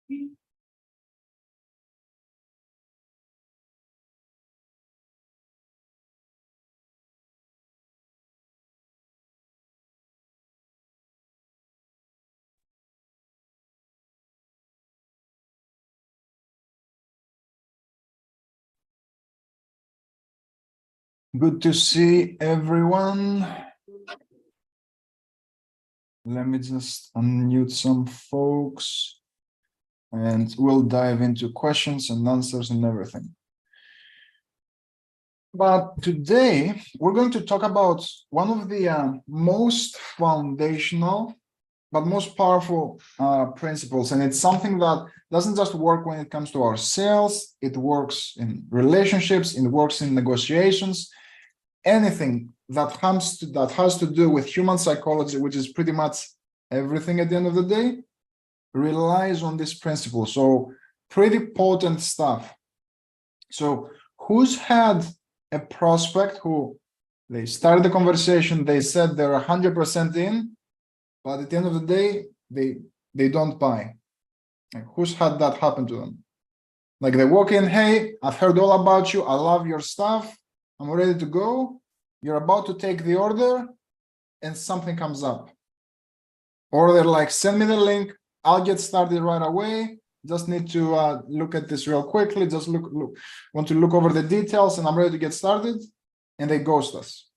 Good to see everyone. Let me just unmute some folks and we'll dive into questions and answers and everything. But today we're going to talk about one of the most foundational but most powerful principles, and it's something that doesn't just work when it comes to our sales. It works in relationships, it works in negotiations. Anything that has to do with human psychology, which is pretty much everything at the end of the day, relies on this principle. So pretty potent stuff. So who's had a prospect who they started the conversation, they said they're 100% in, but at the end of the day, they don't buy? Like, who's had that happen to them? Like they walk in, hey, I've heard all about you, I love your stuff, I'm ready to go. You're about to take the order and something comes up. Or they're like, send me the link, I'll get started right away. Just need to look at this real quickly. Just want to look over the details and I'm ready to get started. And they ghost us.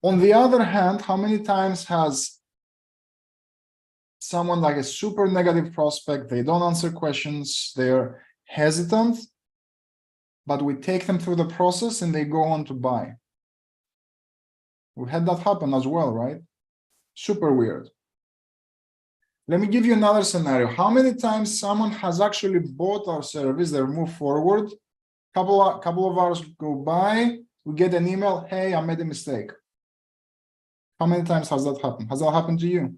On the other hand, how many times has someone like a super negative prospect, they don't answer questions, they're hesitant, but we take them through the process and they go on to buy? We had that happen as well, right? Super weird. Let me give you another scenario. How many times someone has actually bought our service, they move forward, couple of hours go by, we get an email, hey, I made a mistake. How many times has that happened? Has that happened to you?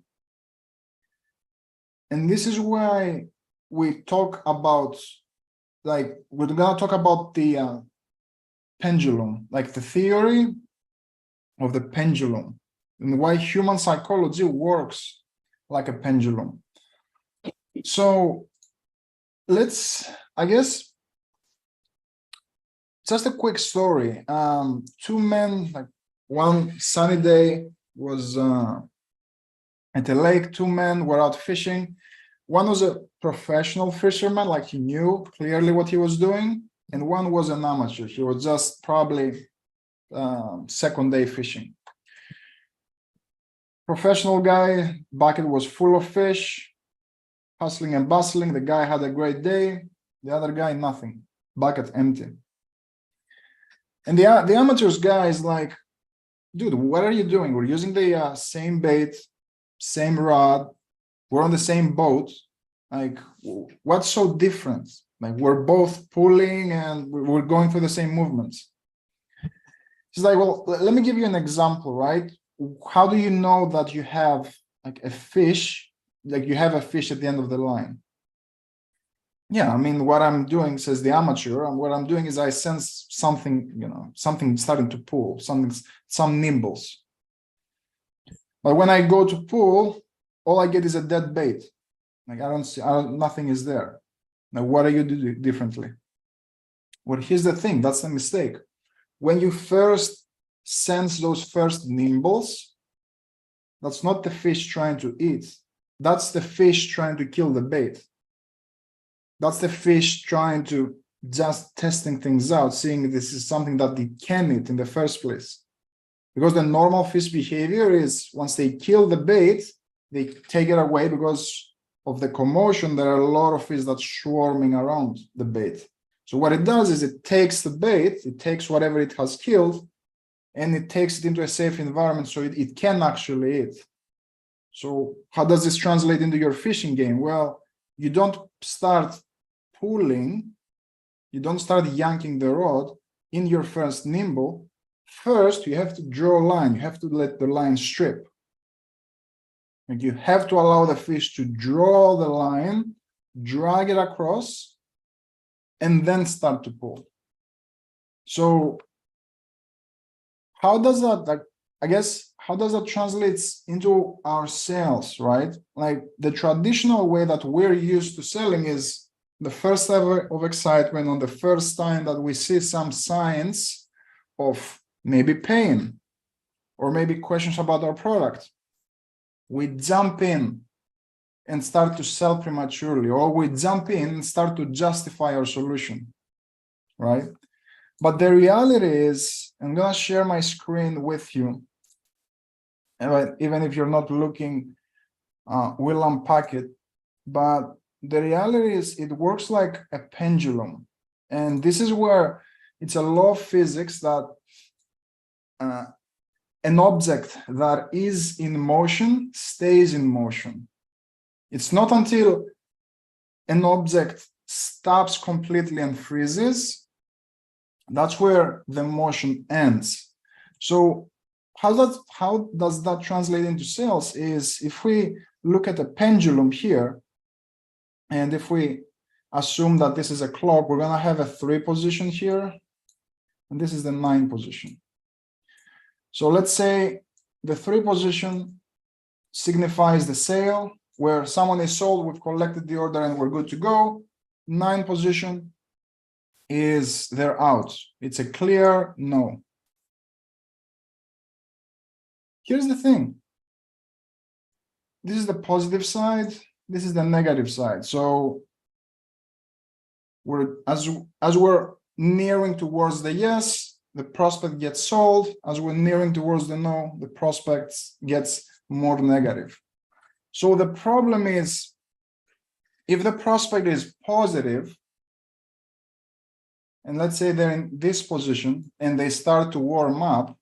And this is why we talk about, like, we're gonna talk about the pendulum, like the theory of the pendulum and why human psychology works like a pendulum. So let's, I guess, just a quick story. Two men, like one sunny day, was at a lake. Two men were out fishing. One was a professional fisherman, like he knew clearly what he was doing, and one was an amateur. He was just probably second day fishing. Professional guy, bucket was full of fish, hustling and bustling. The guy had a great day. The other guy, nothing, bucket empty. And the amateur's guy is like, dude, what are you doing? We're using the same bait, same rod, we're on the same boat. Like, what's so different? Like, we're both pulling and we're going through the same movements. He's like, well, let me give you an example, right? How do you know that you have like a fish, like you have a fish at the end of the line? Yeah, I mean, what I'm doing, says the amateur, and what I'm doing is I sense something, something starting to pull, some nimbles. But when I go to pull, all I get is a dead bait. Like nothing is there. Now, what are you doing differently? Well, here's the thing, that's a mistake. When you first sense those first nimbles, that's not the fish trying to eat. That's the fish trying to kill the bait. That's the fish trying to just testing things out, seeing this is something that they can eat in the first place. Because the normal fish behavior is once they kill the bait, they take it away because of the commotion. There are a lot of fish that's swarming around the bait. So what it does is it takes the bait, it takes whatever it has killed, and it takes it into a safe environment so it can actually eat. So how does this translate into your fishing game? Well, you don't start pulling, you don't start yanking the rod in your first nimble. First, you have to draw a line. You have to let the line strip. And you have to allow the fish to draw the line, drag it across, and then start to pull. So how does that, like, I guess, how does that translates into our sales, right? Like the traditional way that we're used to selling is the first level of excitement on the first time that we see some signs of maybe pain or maybe questions about our product. We jump in and start to sell prematurely, or we jump in and start to justify our solution, right? But the reality is, I'm gonna share my screen with you. And even if you're not looking, we'll unpack it. But the reality is it works like a pendulum. And this is where it's a law of physics that an object that is in motion stays in motion. It's not until an object stops completely and freezes, that's where the motion ends. So how does that translate into sales is if we look at a pendulum here, and if we assume that this is a clock, we're going to have a 3 position here, and this is the 9 position. So let's say the 3 position signifies the sale, where someone is sold, we've collected the order and we're good to go. 9 position is they're out. It's a clear no. Here's the thing. This is the positive side. This is the negative side. So we're as we're nearing towards the yes, the prospect gets sold. As we're nearing towards the no, the prospect gets more negative. So the problem is, if the prospect is positive, and let's say they're in this position and they start to warm up,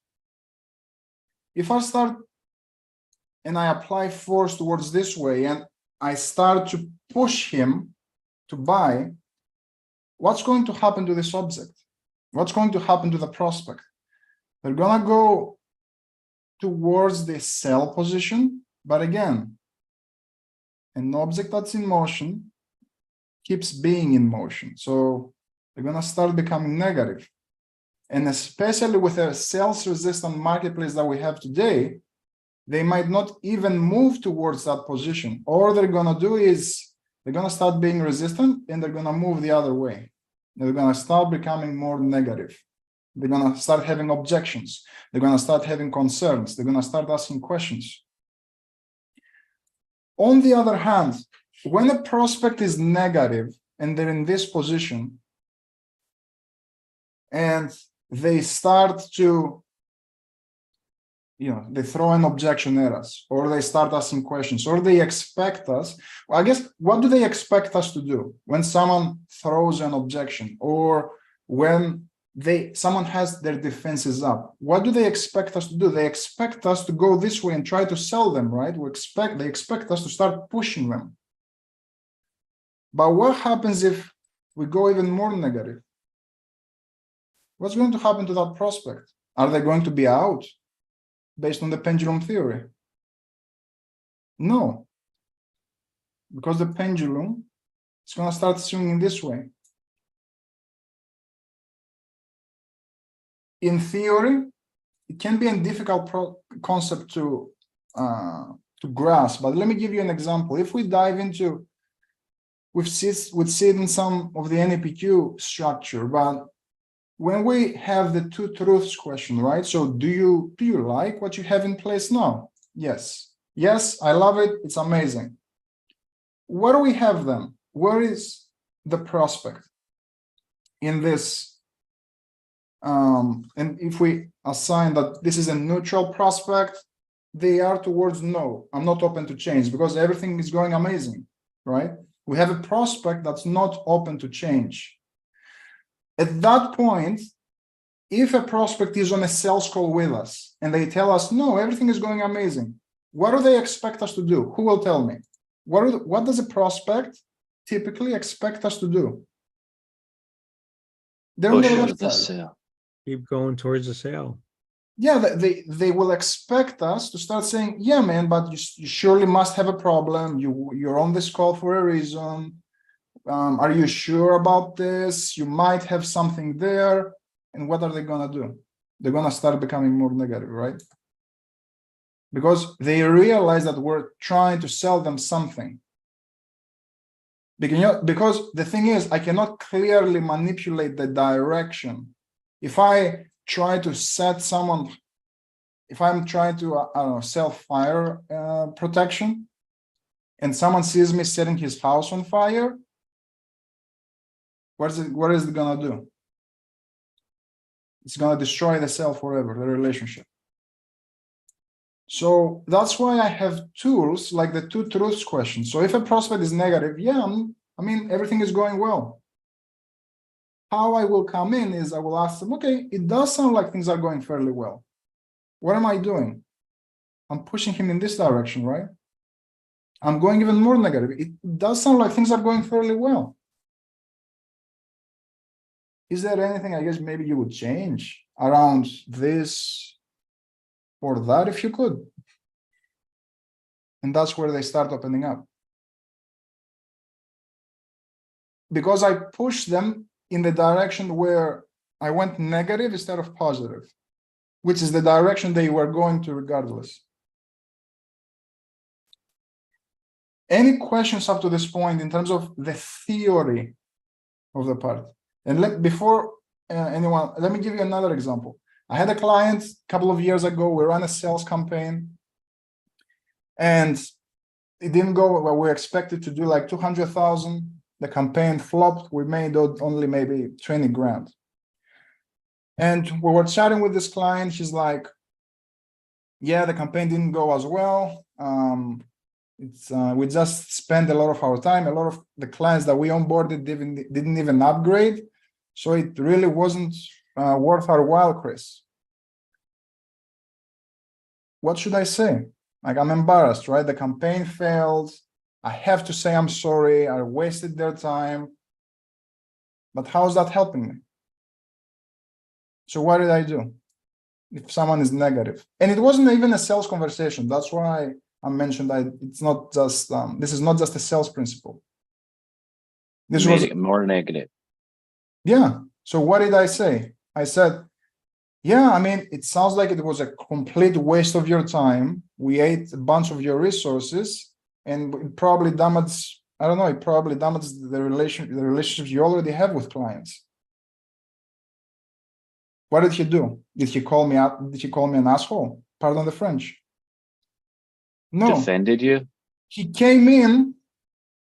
if I start and I apply force towards this way and I start to push him to buy, what's going to happen to this object? What's going to happen to the prospect? They're gonna go towards the sell position, but again, an object that's in motion keeps being in motion. So they're gonna start becoming negative. And especially with a sales resistant marketplace that we have today, they might not even move towards that position. All they're gonna do is they're gonna start being resistant and they're gonna move the other way. They're gonna start becoming more negative. They're gonna start having objections. They're gonna start having concerns. They're gonna start asking questions. On the other hand, when a prospect is negative and they're in this position and they start to, they throw an objection at us, or they start asking questions, or they expect us. Well, I guess, what do they expect us to do when someone throws an objection, or when someone has their defenses up? What do they expect us to do? They expect us to go this way and try to sell them, right? They expect us to start pushing them. But what happens if we go even more negative? What's going to happen to that prospect? Are they going to be out based on the pendulum theory? No, because the pendulum is going to start swinging this way. In theory, it can be a difficult concept to grasp, but let me give you an example. If we dive into, we've seen in some of the NAPQ structure, but when we have the 2 truths question, right? So do you like what you have in place now? Yes. Yes, I love it. It's amazing. What do we have then? Where is the prospect in this? And if we assign that this is a neutral prospect, they are towards no, I'm not open to change because everything is going amazing, right? We have a prospect that's not open to change. At that point, if a prospect is on a sales call with us and they tell us, no, everything is going amazing, what do they expect us to do? Who will tell me? What does a prospect typically expect us to do? They're on the left side. Keep going towards the sale. Yeah, they will expect us to start saying, yeah, man, but you surely must have a problem. You're on this call for a reason. Are you sure about this? You might have something there. And what are they going to do? They're going to start becoming more negative, right? because they realize that we're trying to sell them something. Because the thing is, I cannot clearly manipulate the direction. If I try to set someone, if I'm trying to, I don't know, sell fire protection, and someone sees me setting his house on fire, what is it gonna do? It's gonna destroy the sale forever, the relationship. So that's why I have tools like the two truths question. So if a prospect is negative, yeah, I mean, everything is going well. How I will come in is I will ask them, okay, it does sound like things are going fairly well. What am I doing? I'm pushing him in this direction, right? I'm going even more negative. It does sound like things are going fairly well. Is there anything, I guess, maybe you would change around this or that if you could? And that's where they start opening up. Because I push them in the direction where I went negative instead of positive, which is the direction they were going to regardless. Any questions up to this point in terms of the theory of the part? And before anyone, let me give you another example. I had a client a couple of years ago. We ran a sales campaign, and it didn't go well. We expected to do like 200,000. The campaign flopped. We made only maybe 20 grand. And we were chatting with this client. She's like, yeah, the campaign didn't go as well. We just spent a lot of our time. A lot of the clients that we onboarded didn't even upgrade. So it really wasn't worth our while, Chris. What should I say? Like, I'm embarrassed, right? The campaign failed. I have to say I'm sorry. I wasted their time. But how's that helping me? So what did I do? If someone is negative, and it wasn't even a sales conversation. That's why I mentioned that it's not just this is not just a sales principle. This Made was it more negative. Yeah. So what did I say? I said, yeah, I mean, it sounds like it was a complete waste of your time. We ate a bunch of your resources, and it probably damaged, I don't know, it probably damaged the relationships you already have with clients. What did he do? Did he call me out? Did he call me an asshole? Pardon the French. No. Defended you? He came in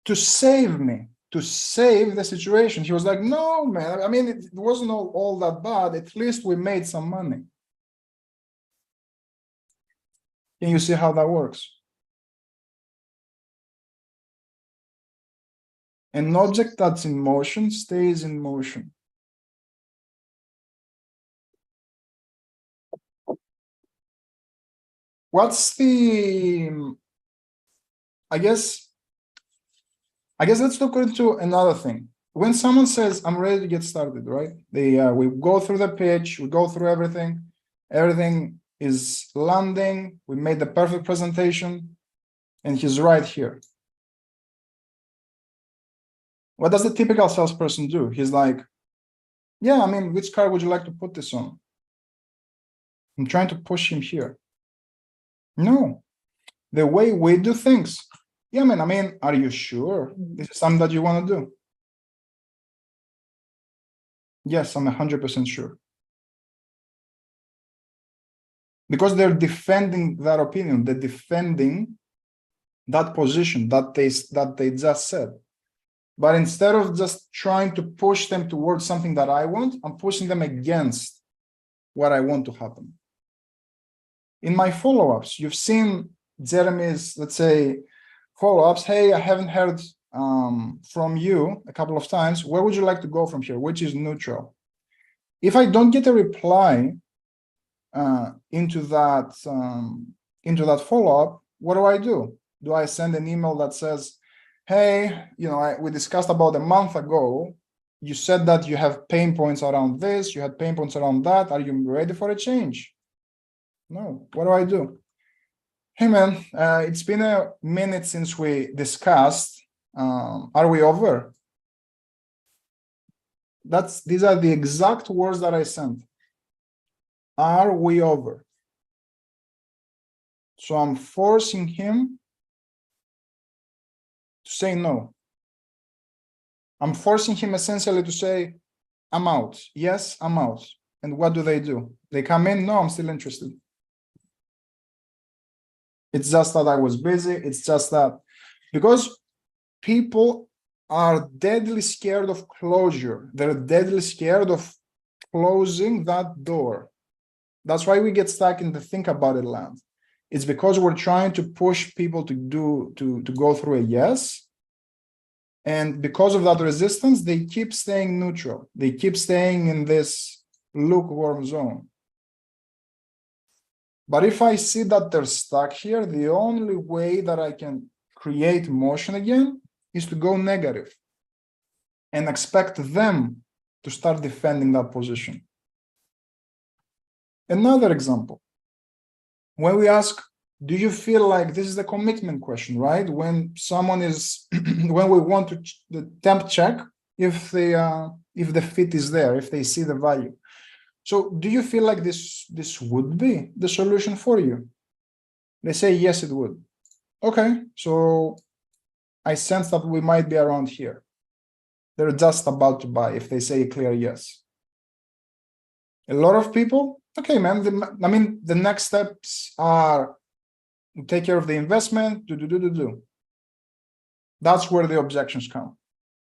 to save me, to save the situation. He was like, no, man, I mean, it wasn't all that bad. At least we made some money. Can you see how that works? An object that's in motion stays in motion. What's the, I guess let's look into another thing. When someone says, I'm ready to get started, right? We go through the pitch, we go through everything. Everything is landing. We made the perfect presentation, and he's right here. What does the typical salesperson do? He's like, yeah, I mean, which car would you like to put this on? I'm trying to push him here. No, the way we do things. Yeah, man, I mean, are you sure this is something that you want to do? Yes, I'm 100% sure. Because they're defending that opinion, they're defending that position that they just said. But instead of just trying to push them towards something that I want, I'm pushing them against what I want to happen. In my follow-ups, you've seen Jeremy's, let's say, follow-ups. Hey, I haven't heard from you a couple of times. Where would you like to go from here? Which is neutral? If I don't get a reply into that follow-up, what do? Do I send an email that says, hey, we discussed about a month ago, you said that you have pain points around this, you had pain points around that. Are you ready for a change? No. What do? Hey, man, it's been a minute since we discussed. Are we over? These are the exact words that I sent. Are we over? So I'm forcing him to say no. I'm forcing him essentially to say, I'm out. Yes, I'm out. And what do? They come in, no, I'm still interested. It's just that I was busy. It's just that because people are deadly scared of closure. They're deadly scared of closing that door. That's why we get stuck in the think about it land. It's because we're trying to push people to go through a yes. And because of that resistance, they keep staying neutral. They keep staying in this lukewarm zone. But if I see that they're stuck here, the only way that I can create motion again is to go negative and expect them to start defending that position. Another example, when we ask, do you feel like this is the commitment question, right? When someone is, when we want to the temp check if the fit is there, if they see the value. So do you feel like this would be the solution for you? They say, yes, it would. Okay, so I sense that we might be around here. They're just about to buy if they say a clear yes. A lot of people, okay, man, the next steps are take care of the investment, do. That's where the objections come.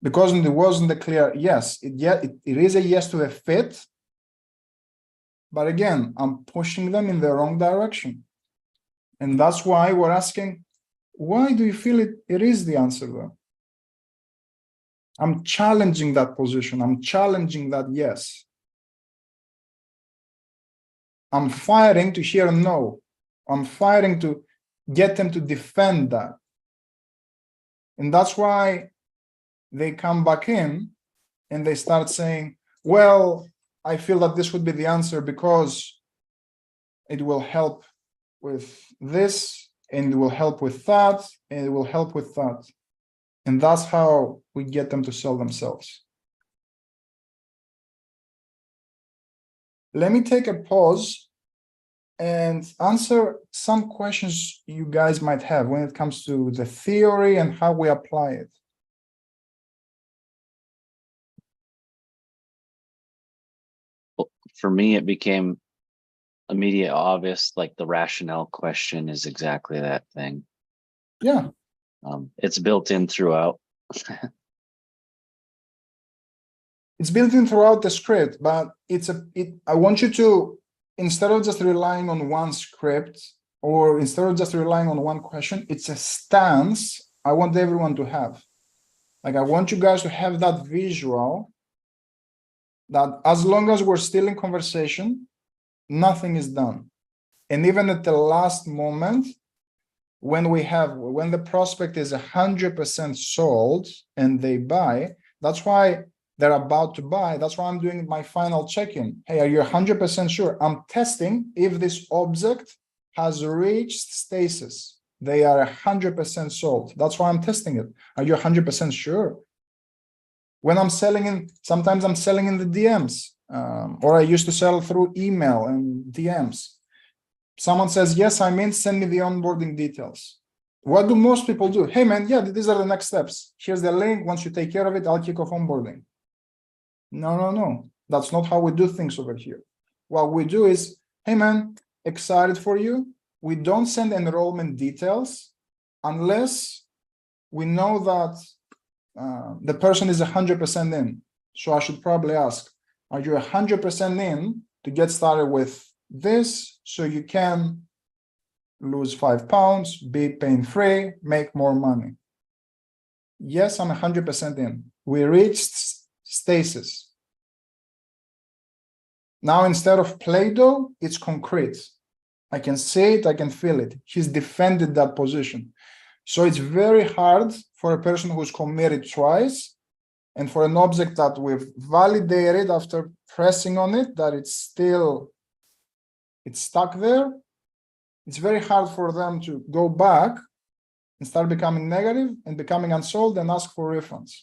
Because it wasn't a clear yes. It is a yes to the fit. But again, I'm pushing them in the wrong direction. And that's why we're asking, why do you feel it is the answer though? I'm challenging that position. I'm challenging that yes. I'm fighting to hear no. I'm fighting to get them to defend that. And that's why they come back in and they start saying, well, I feel that this would be the answer because it will help with this, and it will help with that, and it will help with that. And that's how we get them to sell themselves. Let me take a pause and answer some questions you guys might have when it comes to the theory and how we apply it. For me, it became immediate obvious, like the rationale question is exactly that thing. Yeah. It's built in throughout. It's built in throughout the script, but I want you to, instead of just relying on one script or instead of just relying on one question, it's a stance I want everyone to have. Like, I want you guys to have that visual that as long as we're still in conversation, nothing is done. And even at the last moment, when the prospect is 100% sold and they buy, that's why they're about to buy. That's why I'm doing my final check-in. Hey, are you 100% sure? I'm testing if this object has reached stasis. They are 100% sold. That's why I'm testing it. Are you 100% sure? When I'm selling sometimes I'm selling in the DMs, or I used to sell through email and DMs. Someone says, yes, I'm in, send me the onboarding details. What do most people do? Hey, man, yeah, these are the next steps. Here's the link. Once you take care of it, I'll kick off onboarding. No. That's not how we do things over here. What we do is, hey, man, excited for you. We don't send enrollment details unless we know that the person is 100% in. So I should probably ask, are you 100% in to get started with this so you can lose 5 pounds, be pain-free, make more money? Yes, I'm 100% in. We reached stasis. Now, instead of Play-Doh, it's concrete. I can see it, I can feel it. He's defended that position. So it's very hard for a person who's committed twice and for an object that we've validated after pressing on it, that it's stuck there. It's very hard for them to go back and start becoming negative and becoming unsold and ask for refunds.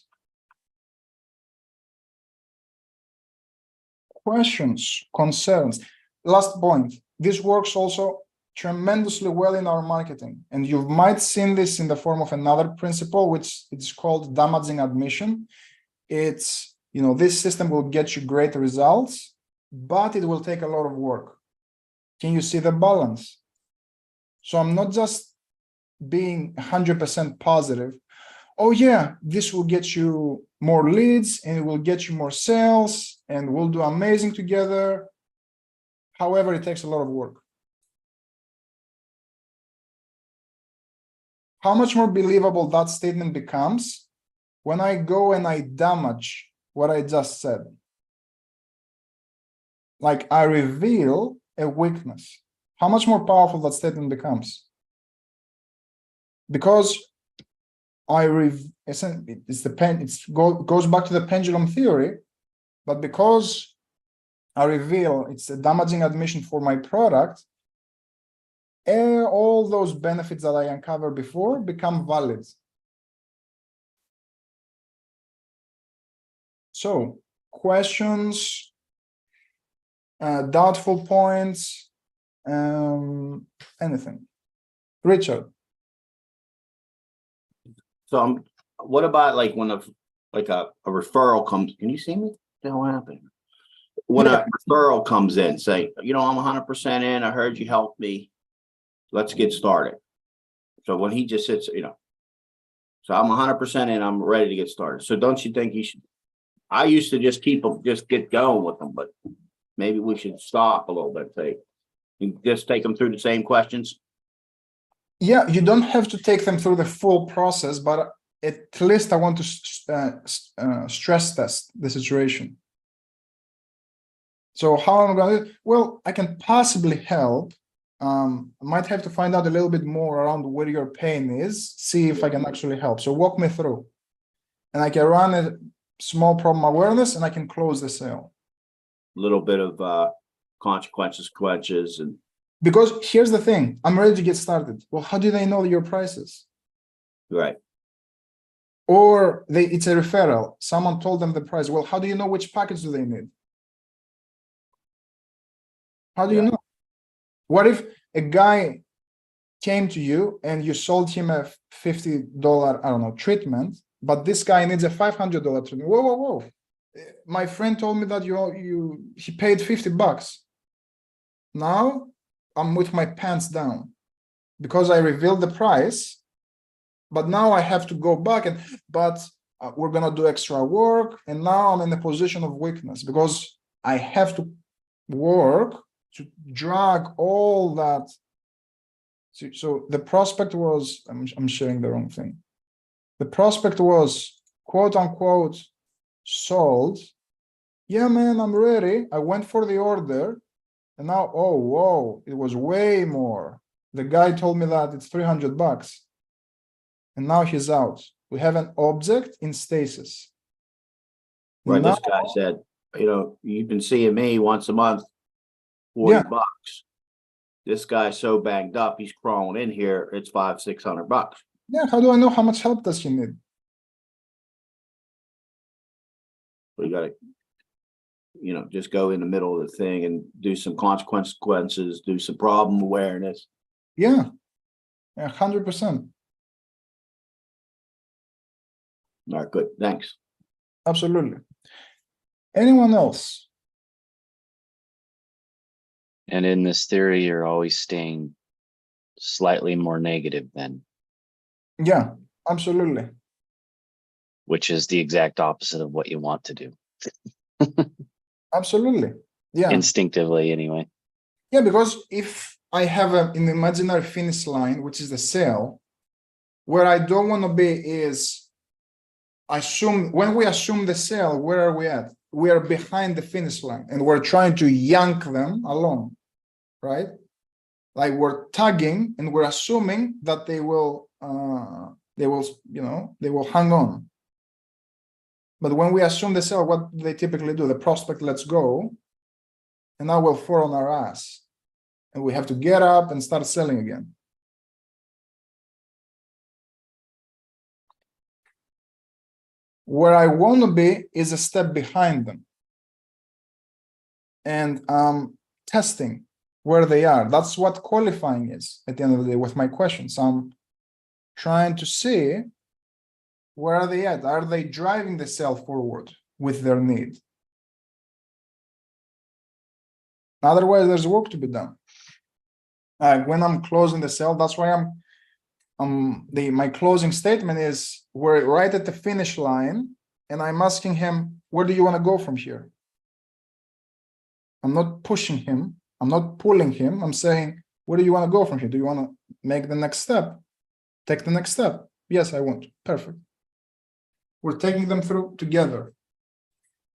Questions, concerns. Last point. This works also tremendously well in our marketing. And you might seen this in the form of another principle, which it's called damaging admission. It's, this system will get you great results, but it will take a lot of work. Can you see the balance? So I'm not just being 100% positive. Oh yeah, this will get you more leads and it will get you more sales and we'll do amazing together. However, it takes a lot of work. How much more believable that statement becomes when I go and I damage what I just said. Like I reveal a weakness. How much more powerful that statement becomes? Because goes back to the pendulum theory, but because I reveal it's a damaging admission for my product, all those benefits that I uncovered before become valid. So, questions, doubtful points, anything. Richard. So what about like when a referral comes? Can you see me? What happened? When a referral comes in, say, I'm 100% in. I heard you helped me. Let's get started. So when he just sits, so I'm 100% in. I'm ready to get started. So don't you think you should? I used to just get going with them, but maybe we should stop a little bit. Just take them through the same questions. Yeah, you don't have to take them through the full process, but at least I want to stress test the situation. So how am I going to? Well, I can possibly help. I might have to find out a little bit more around where your pain is, see if I can actually help. So walk me through. And I can run a small problem awareness and I can close the sale. A little bit of consequences, and because here's the thing, I'm ready to get started. Well, how do they know your prices? Right. Or it's a referral. Someone told them the price. Well, how do you know which package do they need? How do you know? What if a guy came to you and you sold him a $50, treatment, but this guy needs a $500 treatment? Whoa. My friend told me that he paid $50. Now I'm with my pants down because I revealed the price, but now I have to go back but we're going to do extra work. And now I'm in a position of weakness because I have to work to drag all that. So the prospect was, I'm sharing the wrong thing. The prospect was quote unquote sold. Yeah, man, I'm ready. I went for the order. And now, oh, whoa, it was way more. The guy told me that it's $300. And now he's out. We have an object in stasis. Right. Now, this guy said, you've been seeing me once a month, $40. This guy's so banged up, he's crawling in here. It's $500-600. Yeah, how do I know how much help does he need? We got to, just go in the middle of the thing and do some consequences, do some problem awareness. Yeah, 100%. All right, good. Thanks. Absolutely. Anyone else? And in this theory, you're always staying slightly more negative then. Yeah, absolutely. Which is the exact opposite of what you want to do. Absolutely. Yeah. Instinctively, anyway. Yeah, because if I have an imaginary finish line, which is the sale, where I don't want to be is when we assume the sale, where are we at? We are behind the finish line and we're trying to yank them along, right? Like we're tugging and we're assuming that they will hang on. But when we assume the sale, what do they typically do? The prospect lets go, and now we'll fall on our ass. And we have to get up and start selling again. Where I want to be is a step behind them. And testing where they are. That's what qualifying is at the end of the day with my questions. I'm trying to see where are they at? Are they driving the sale forward with their need? Otherwise, there's work to be done. When I'm closing the sale, that's why my closing statement is we're right at the finish line, and I'm asking him, where do you want to go from here? I'm not pushing him. I'm not pulling him. I'm saying, where do you want to go from here? Do you want to make the next step? Take the next step? Yes, I want. Perfect. We're taking them through together,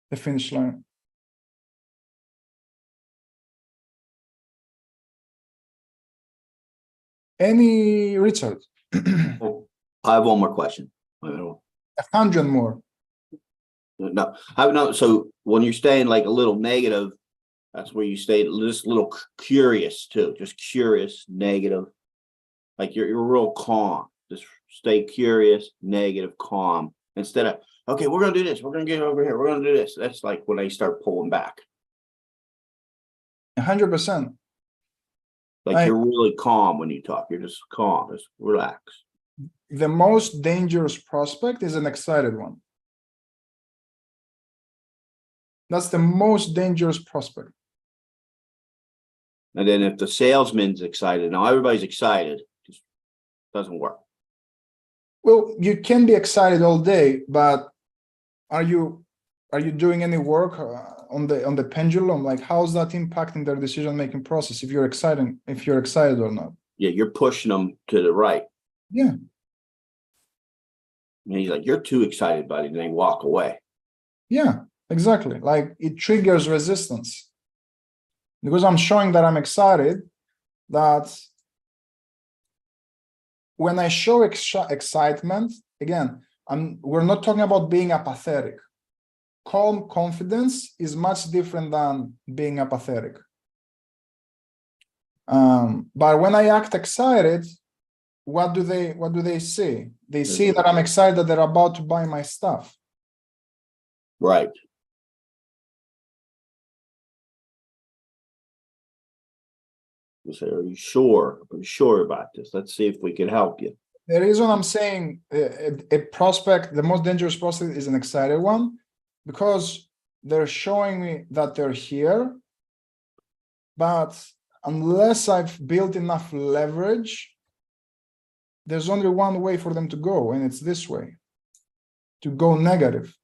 the finish line. Any Richard? I have one more question. I don't- 100 more. No, I have no. So when you're staying like a little negative, that's where you stay just a little curious too, just curious, negative. Like you're real calm. Just stay curious, negative, calm. Instead of, okay, we're gonna do this, we're gonna get over here, we're gonna do this. That's like when they start pulling back. 100%. Like you're really calm when you talk. You're just calm, just relax. The most dangerous prospect is an excited one. That's the most dangerous prospect. And then if the salesman's excited, now everybody's excited, just doesn't work. Well, you can be excited all day, but are you doing any work on the pendulum? Like, how's that impacting their decision-making process if you're excited or not? Yeah, you're pushing them to the right. Yeah. And he's like, you're too excited, buddy. And they walk away. Yeah, exactly. Like it triggers resistance. Because I'm showing that I'm excited, that when I show excitement, again, we're not talking about being apathetic. Calm confidence is much different than being apathetic. But when I act excited, what do they see? They see that I'm excited that they're about to buy my stuff. Right. You say, are you sure? Are you sure about this? Let's see if we can help you. The reason I'm saying a prospect, the most dangerous prospect is an excited one, because they're showing me that they're here, but unless I've built enough leverage, there's only one way for them to go, and it's this way, to go negative.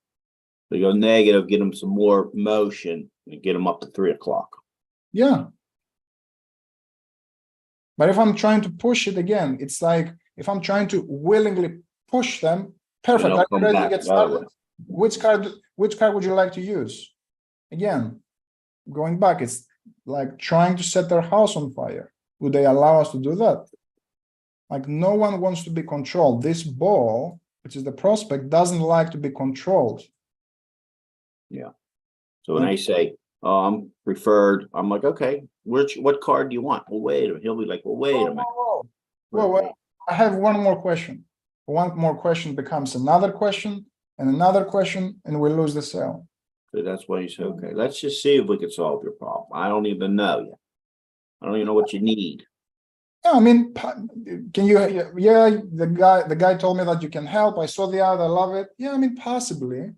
They go negative, get them some more motion, and get them up to 3 o'clock. Yeah. But if I'm trying to push it again, it's like if I'm trying to willingly push them, perfect. Are you ready to get started? Which card would you like to use? Again, going back, it's like trying to set their house on fire. Would they allow us to do that? Like no one wants to be controlled. This ball, which is the prospect, doesn't like to be controlled. Yeah. So when I say, oh, I'm preferred, I'm like, okay, what card do you want? Well, wait a minute. He'll be like, well, wait a minute. Whoa. I have one more question. One more question becomes another question and another question, and we lose the sale. So that's why you say, okay, let's just see if we can solve your problem. I don't even know yet. I don't even know what you need. Yeah, I mean, can you? Yeah, the guy told me that you can help. I saw the ad. I love it. Yeah, I mean, possibly.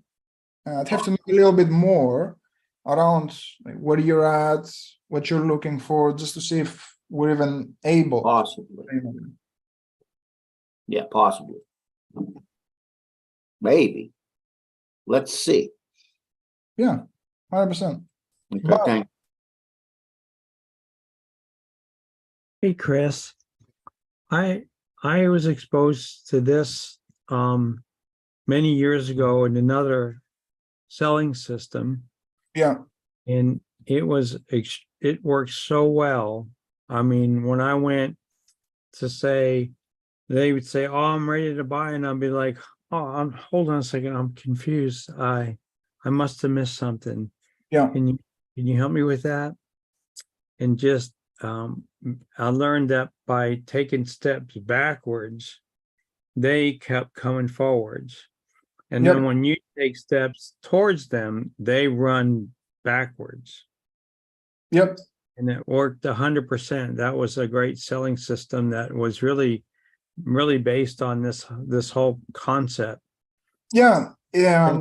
I'd have to know a little bit more around like, where you're at, what you're looking for, just to see if we're even able. Possibly. Yeah, possibly. Maybe. Let's see. Yeah, 100%. Okay, thank Hey, Chris, I was exposed to this many years ago in another selling system, Yeah, and it worked so well. I mean, when I went to say, they would say, "Oh, I'm ready to buy," and I'd be like, "Oh, hold on a second, I'm confused. I must have missed something. yeah, Can you help me with that?" And just I learned that by taking steps backwards, they kept coming forwards. And Yep. then when you take steps towards them, they run backwards. Yep. And it worked 100%. That was a great selling system that was really based on this whole concept. Yeah, yeah.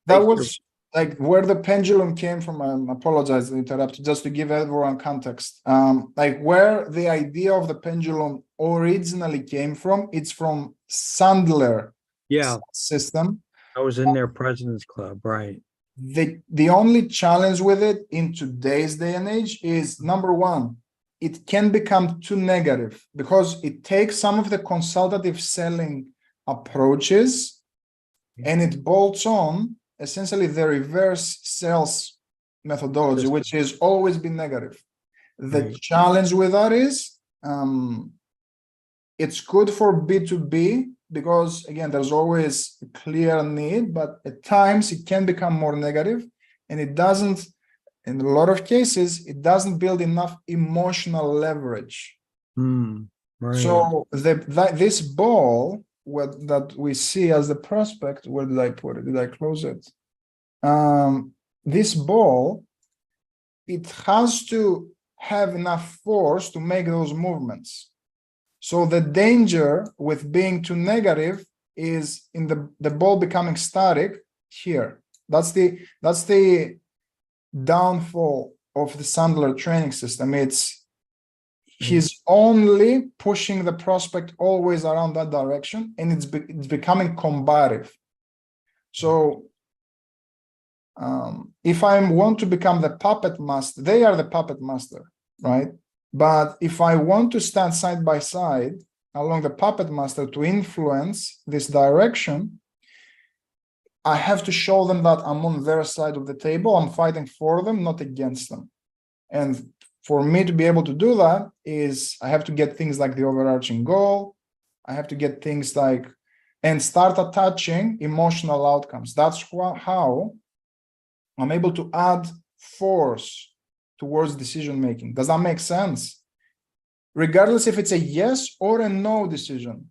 That Thank you. was like where the pendulum came from. I apologize to interrupt, just to give everyone context. Like where the idea of the pendulum originally came from, it's from Sandler Yeah, system. I was in their President's Club, right? The only challenge with it in today's day and age is, number one, it can become too negative because it takes some of the consultative selling approaches and it bolts on essentially the reverse sales methodology, System. which has always been negative. The Right. challenge with that is it's good for B2B because, again, there's always a clear need, but at times it can become more negative, and it doesn't, in a lot of cases, it doesn't build enough emotional leverage. Right. So this ball that we see as the prospect, where did I put it? Did I close it? This ball, it has to have enough force to make those movements. So the danger with being too negative is in the ball becoming static here. That's the downfall of the Sandler training system. He's only pushing the prospect always around that direction, and it's becoming combative. So if I want to become the puppet master, they are the puppet master, right? But if I want to stand side by side along the puppet master to influence this direction, I have to show them that I'm on their side of the table. I'm fighting for them, not against them. And for me to be able to do that is I have to get things like the overarching goal. I have to get things like, and start attaching emotional outcomes. That's how I'm able to add force towards decision making. Does that make sense? Regardless if it's a yes or a no decision,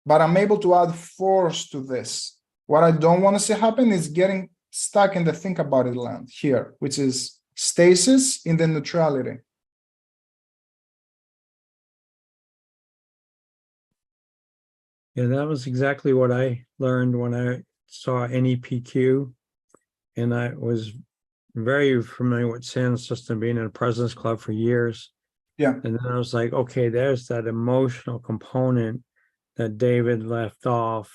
but I'm able to add force to this. What I don't want to see happen is getting stuck in the think about it land here, which is stasis in the neutrality. Yeah, that was exactly what I learned when I saw NEPQ, and I was very familiar with Sound System, being in a President's Club for years. Yeah. And then I was like, okay, there's that emotional component that David left off.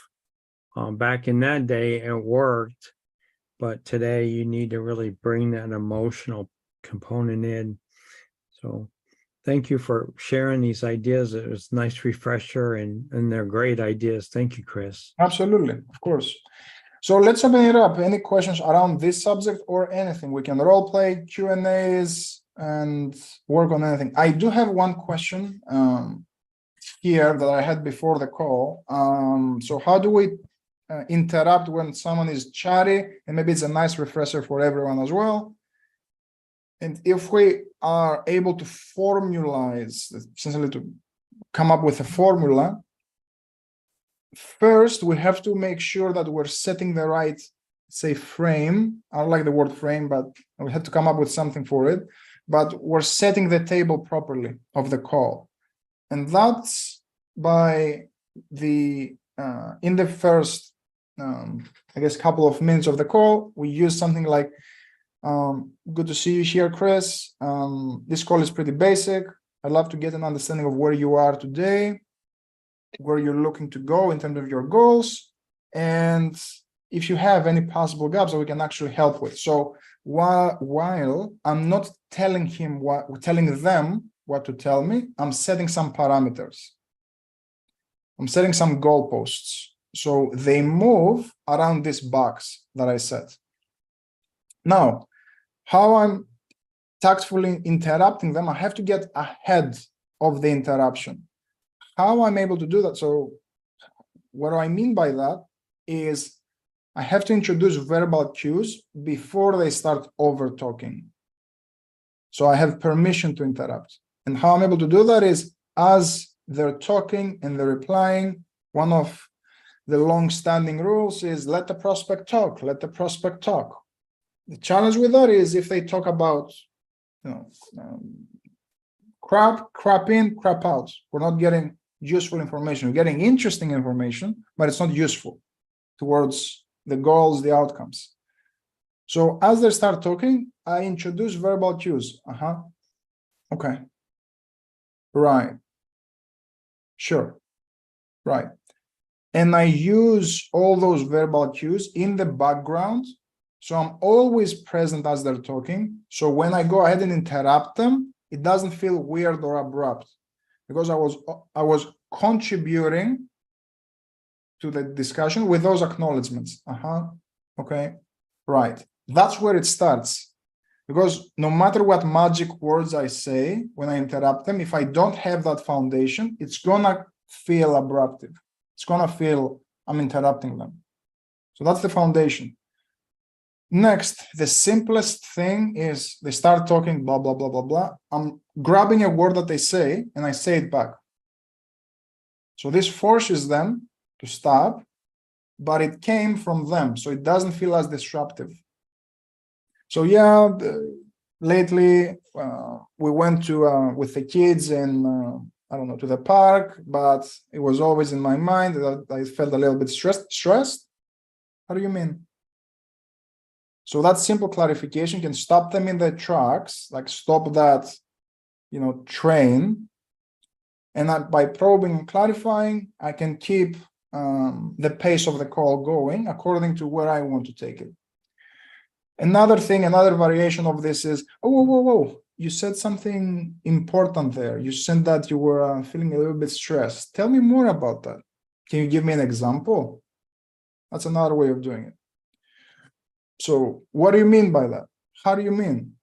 Back in that day, it worked, but today you need to really bring that emotional component in. So thank you for sharing these ideas. It was a nice refresher, and they're great ideas. Thank you, Chris. Absolutely, of course. So let's open it up. Any questions around this subject or anything? We can role play, Q&As, and work on anything. I do have one question here that I had before the call. So how do we interrupt when someone is chatty? And maybe it's a nice refresher for everyone as well. And if we are able to formalize, essentially to come up with a formula, first, we have to make sure that we're setting the right, say, frame. I don't like the word frame, but we have to come up with something for it. But we're setting the table properly of the call. And that's by in the first, I guess, couple of minutes of the call, we use something like, good to see you here, Chris. This call is pretty basic. I'd love to get an understanding of where you are today, where you're looking to go in terms of your goals, and if you have any possible gaps that we can actually help with. So while I'm not telling them what to tell me, I'm setting some parameters. I'm setting some goalposts. So they move around this box that I set. Now, how I'm tactfully interrupting them, I have to get ahead of the interruption. How I'm able to do that? So what I mean by that is I have to introduce verbal cues before they start over talking. So I have permission to interrupt. And how I'm able to do that is as they're talking and they're replying, one of the long-standing rules is let the prospect talk, let the prospect talk. The challenge with that is if they talk about crap in, crap out. We're not getting useful information. We're getting interesting information, but it's not useful towards the goals, the outcomes. So as they start talking, I introduce verbal cues. Okay. Right. Sure. Right. And I use all those verbal cues in the background. So I'm always present as they're talking. So when I go ahead and interrupt them, it doesn't feel weird or abrupt because I was contributing to the discussion with those acknowledgements. Okay. Right. That's where it starts. Because no matter what magic words I say when I interrupt them, if I don't have that foundation, it's gonna feel abruptive. It's gonna feel I'm interrupting them. So that's the foundation. Next, the simplest thing is they start talking blah, blah, blah, blah, blah. I'm grabbing a word that they say and I say it back. So this forces them to stop, but it came from them. So it doesn't feel as disruptive. So yeah, lately we went to with the kids and I don't know, to the park, but it was always in my mind that I felt a little bit stressed. How do you mean? So that simple clarification can stop them in their tracks, like stop that, train. And by probing and clarifying, I can keep the pace of the call going according to where I want to take it. Another thing, another variation of this is, whoa, you said something important there. You said that you were feeling a little bit stressed. Tell me more about that. Can you give me an example? That's another way of doing it. So what do you mean by that? How do you mean?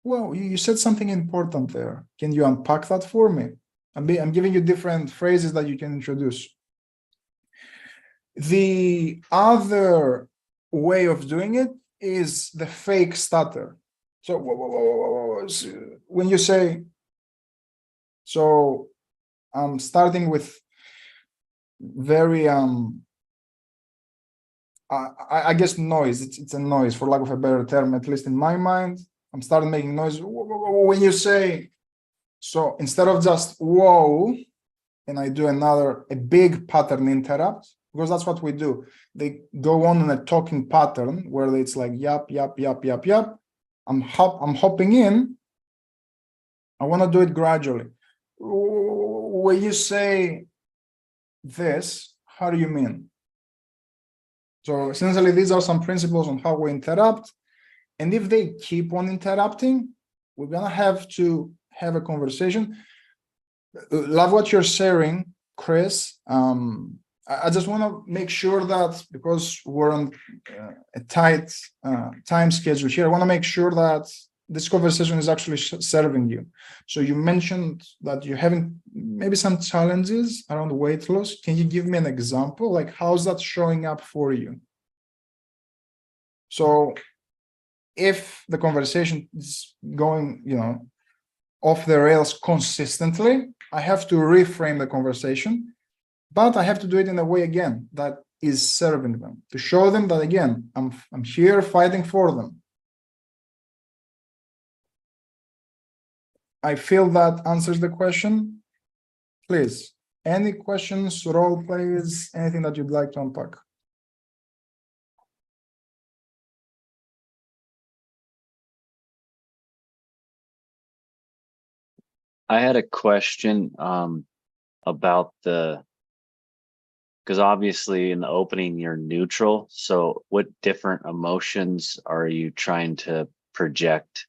Well, you said something important there. Can you unpack that for me? I'm giving you different phrases that you can introduce. The other way of doing it is the fake stutter. So when you say, so I'm starting with very I guess noise. It's a noise, for lack of a better term, at least in my mind. I'm starting making noise when you say. So instead of just whoa, and I do a big pattern interrupt, because that's what we do. They go on in a talking pattern where it's like yap, yap, yap, yap, yap. I'm hopping in. I want to do it gradually. When you say this, how do you mean? So essentially, these are some principles on how we interrupt. And if they keep on interrupting, we're going to have to have a conversation. Love what you're sharing, Chris. I just want to make sure that because we're on a tight time schedule here, I want to make sure that this conversation is actually serving you. So you mentioned that you're having maybe some challenges around weight loss. Can you give me an example? Like, how's that showing up for you? So if the conversation is going, off the rails consistently, I have to reframe the conversation, but I have to do it in a way, again, that is serving them, to show them that, again, I'm here fighting for them. I feel that answers the question. Please, any questions, role plays, anything that you'd like to unpack? I had a question about because obviously in the opening you're neutral. So what different emotions are you trying to project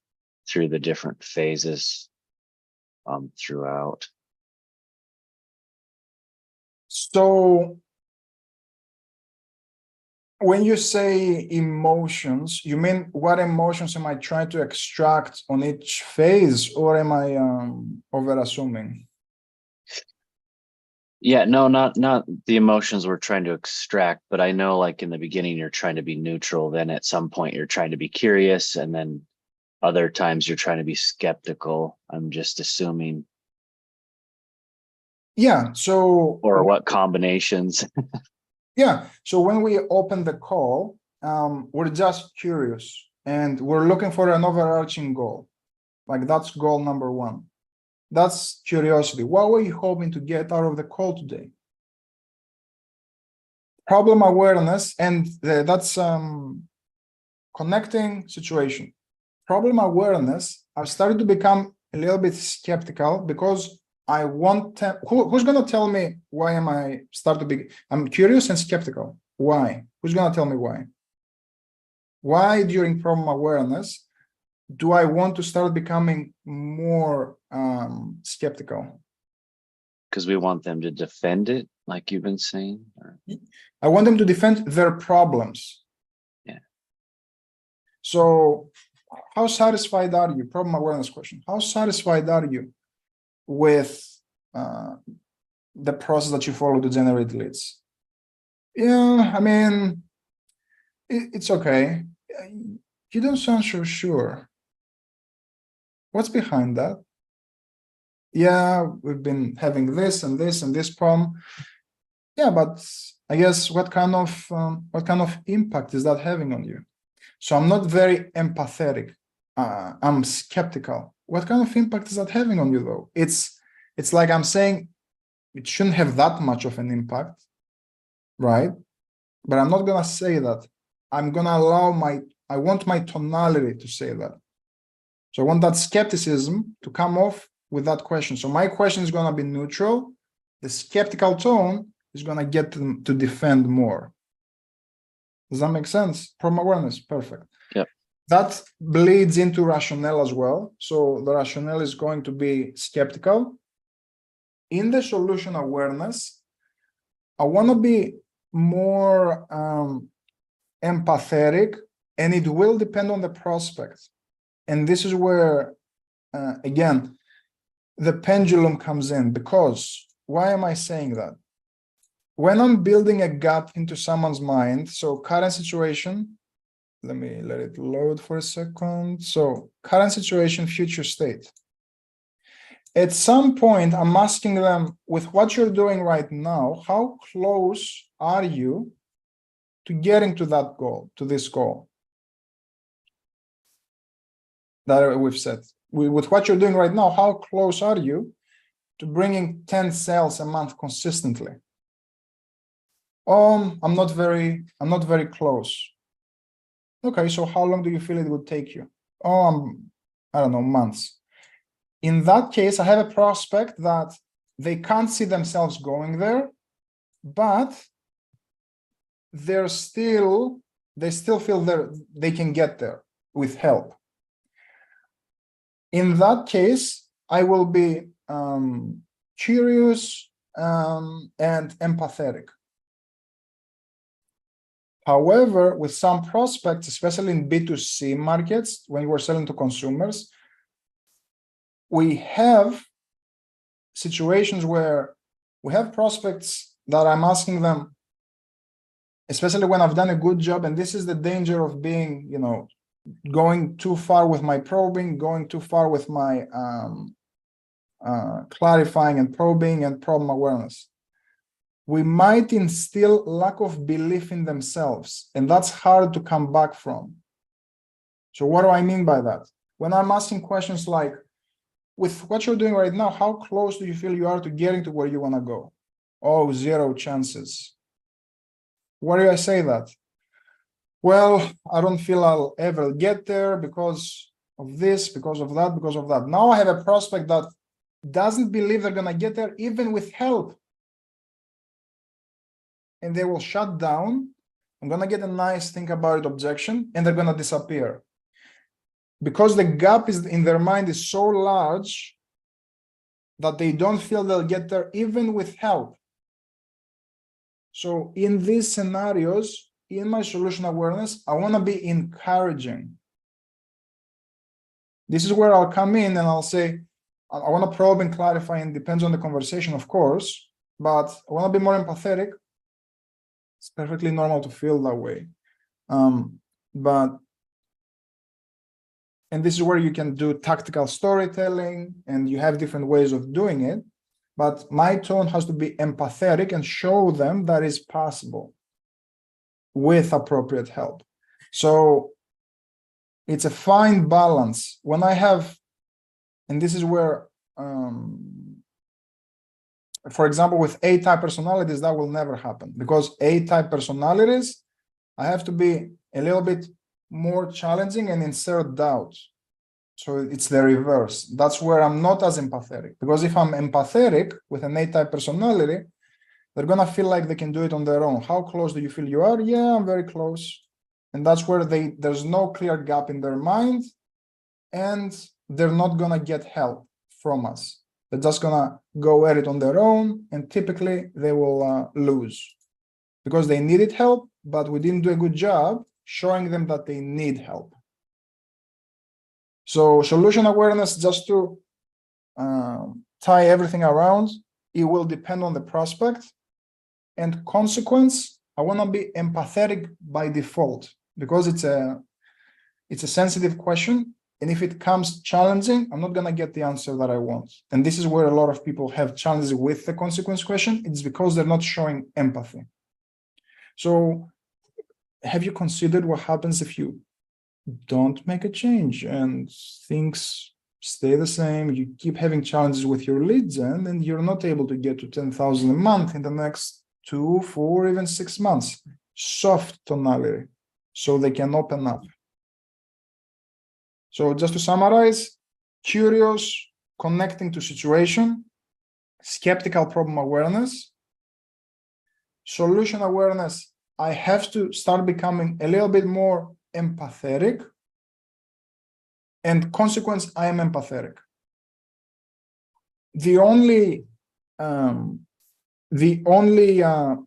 through the different phases throughout? So when you say emotions, you mean what emotions am I trying to extract on each phase, or am I over assuming? Yeah, no, not the emotions we're trying to extract, but I know like in the beginning you're trying to be neutral, then at some point you're trying to be curious, and then other times you're trying to be skeptical. I'm just assuming. Yeah, so or what combinations. yeah, so when we open the call, we're just curious and we're looking for an overarching goal. Like that's goal number one. That's curiosity. What were you hoping to get out of the call today? Problem awareness, and that's connecting situation. Problem awareness, I've started to become a little bit skeptical because I want to, who's going to tell me why am I start to be, I'm curious and skeptical. Why? Who's going to tell me why? Why during problem awareness do I want to start becoming more skeptical? Because we want them to defend it, like you've been saying. Or... I want them to defend their problems. Yeah. So how satisfied are you? Problem awareness question. How satisfied are you with the process that you follow to generate leads? Yeah, I mean, it's okay. You don't sound so sure. What's behind that? Yeah, we've been having this and this and this problem. Yeah, but I guess what kind of impact is that having on you? So I'm not very empathetic. I'm skeptical. What kind of impact is that having on you, though? It's like I'm saying it shouldn't have that much of an impact, right? But I'm not gonna say that. I'm gonna allow I want my tonality to say that. So I want that skepticism to come off with that question. So my question is gonna be neutral. The skeptical tone is gonna get them to defend more. Does that make sense? Problem awareness, perfect. Yep. That bleeds into rationale as well. So the rationale is going to be skeptical. In the solution awareness, I want to be more empathetic, and it will depend on the prospect. And this is where, again, the pendulum comes in, because why am I saying that? When I'm building a gap into someone's mind, so current situation, let me let it load for a second. So current situation, future state. At some point, I'm asking them, with what you're doing right now, how close are you to getting to that goal, to this goal that we've set? With what you're doing right now, how close are you to bringing 10 sales a month consistently? I'm not very close. Okay, so how long do you feel it would take you? I don't know, months. In that case, I have a prospect that they can't see themselves going there, but they still feel they can get there with help. In that case, I will be curious and empathetic. However, with some prospects, especially in B2C markets, when we're selling to consumers, we have situations where we have prospects that I'm asking them, especially when I've done a good job, and this is the danger of being, going too far with my probing, going too far with my clarifying and probing and problem awareness. We might instill lack of belief in themselves, and that's hard to come back from. So what do I mean by that? When I'm asking questions like, with what you're doing right now, how close do you feel you are to getting to where you want to go? Oh, 0 chances. Why do I say that? Well, I don't feel I'll ever get there because of this, because of that, because of that. Now I have a prospect that doesn't believe they're going to get there even with help. And they will shut down. I'm going to get a nice think about it objection, and they're going to disappear. Because the gap is in their mind is so large that they don't feel they'll get there even with help. So in these scenarios, in my solution awareness, I want to be encouraging. This is where I'll come in and I'll say, I want to probe and clarify, and depends on the conversation, of course, but I want to be more empathetic. It's perfectly normal to feel that way. And this is where you can do tactical storytelling, and you have different ways of doing it. But my tone has to be empathetic and show them that it's possible with appropriate help. So it's a fine balance. When I have, and this is where for example, with A-type personalities, that will never happen, because A-type personalities, I have to be a little bit more challenging and insert doubt. So it's the reverse. That's where I'm not as empathetic, because if I'm empathetic with an A-type personality, they're gonna feel like they can do it on their own. How close do you feel you are? Yeah, I'm very close. And that's where there's no clear gap in their mind, and they're not gonna get help from us. They're just gonna go at it on their own, and typically they will lose, because they needed help, but we didn't do a good job showing them that they need help. So solution awareness, just to tie everything around, it will depend on the prospect. And consequence, I want to be empathetic by default, because it's a sensitive question. And if it comes challenging, I'm not going to get the answer that I want. And this is where a lot of people have challenges with the consequence question. It's because they're not showing empathy. So have you considered what happens if you don't make a change and things stay the same? You keep having challenges with your leads, and then you're not able to get to 10,000 a month in the next 2, 4, even 6 months. Soft tonality, so they can open up. So just to summarize, curious, connecting to situation, skeptical problem awareness, solution awareness. I have to start becoming a little bit more empathetic, and consequence, I am empathetic. The only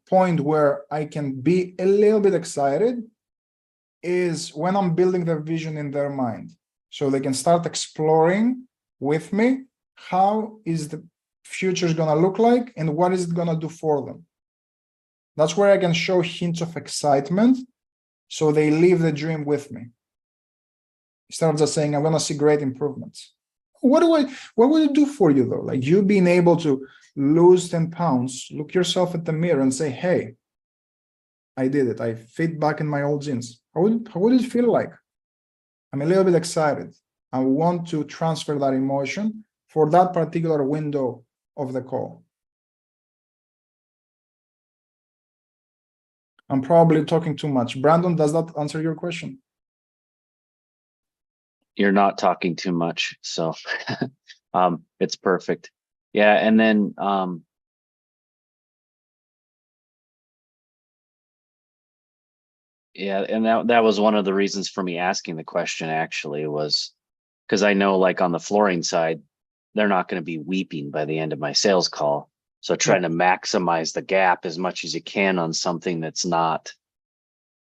point where I can be a little bit excited is when I'm building their vision in their mind, so they can start exploring with me how is the future going to look like and what is it going to do for them. That's where I can show hints of excitement, so they live the dream with me. Instead of just saying, I'm going to see great improvements. What would it do for you though? Like, you being able to lose 10 pounds, look yourself at the mirror and say, hey, I did it. I fit back in my old jeans. How would it feel like? I'm a little bit excited. I want to transfer that emotion for that particular window of the call. I'm probably talking too much. Brandon, does that answer your question? You're not talking too much, so it's perfect. Yeah, and then yeah, and that was one of the reasons for me asking the question, actually, was because I know, like, on the flooring side, they're not going to be weeping by the end of my sales call. So trying to maximize the gap as much as you can on something that's not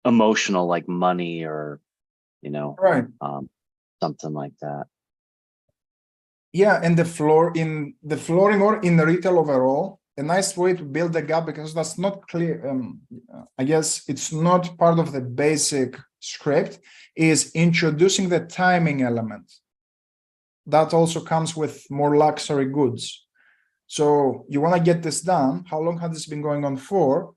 emotional, like money or, Right. Something like that. Yeah, and the flooring or in the retail overall, a nice way to build the gap, because that's not clear. I guess it's not part of the basic script, is introducing the timing element. That also comes with more luxury goods. So you want to get this done. How long has this been going on for?